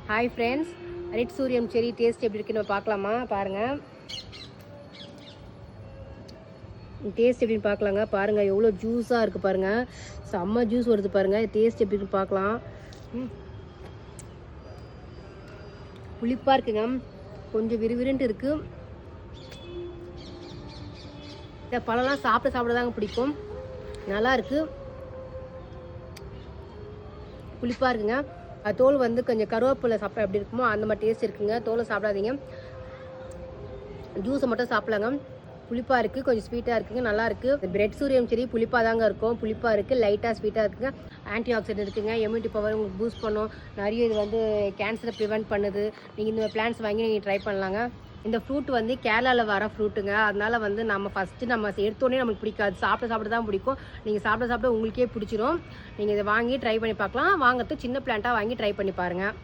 Hi friends, red சூரியம் செரி taste எப்படி இருக்குன்னு பார்க்கலாமா? பாருங்கள், டேஸ்ட் எப்படின்னு பார்க்கலாங்க. பாருங்கள் எவ்வளோ ஜூஸாக இருக்குது பாருங்கள், செம்ம ஜூஸ் வருது பாருங்கள். டேஸ்ட் எப்படின்னு பார்க்கலாம். புளிப்பாக இருக்குங்க, கொஞ்சம் விறுவிறுன்ட்டு இருக்குது. இந்த பழம்லாம் சாப்பிட தாங்க பிடிக்கும். நல்லா இருக்குது, புளிப்பாக இருக்குங்க. தோல் வந்து கொஞ்சம் கருவேப்பிலை சாப்பிட்டா எப்படி இருக்குமோ அந்த மாதிரி டேஸ்ட் இருக்குங்க. தோலை சாப்பிடாதீங்க, ஜூஸை மட்டும் சாப்பிடலாங்க. புளிப்பாக இருக்குது, கொஞ்சம் ஸ்வீட்டாக இருக்குங்க, நல்லா இருக்குது. பிரெட் சூரியம் செரி புளிப்பாக தாங்க இருக்கும், புளிப்பாக இருக்குது, லைட்டாக ஸ்வீட்டாக இருக்குங்க. ஆன்டி ஆக்சிடென்ட் இருக்குங்க, இம்யூனிட்டி பவர் உங்களுக்கு பூஸ்ட் பண்ணும். நிறைய இது வந்து கேன்சரை ப்ரிவென்ட் பண்ணுது. நீங்கள் இந்த பிளான்ஸ் வாங்கி நீங்கள் ட்ரை பண்ணலாங்க. இந்த ஃப்ரூட் வந்து கேரளாவில் வர ஃப்ரூட்டுங்க. அதனால வந்து நம்ம ஃபஸ்ட்டு நம்ம எடுத்தோடனே நம்மளுக்கு பிடிக்காது, சாப்பிட தான் பிடிக்கும். நீங்கள் சாப்பிட உங்களுக்கே பிடிச்சிரும். நீங்கள் இதை வாங்கி ட்ரை பண்ணி பார்க்கலாம். வாங்கிறது சின்ன பிளான்ட்டாக வாங்கி ட்ரை பண்ணி பாருங்கள்.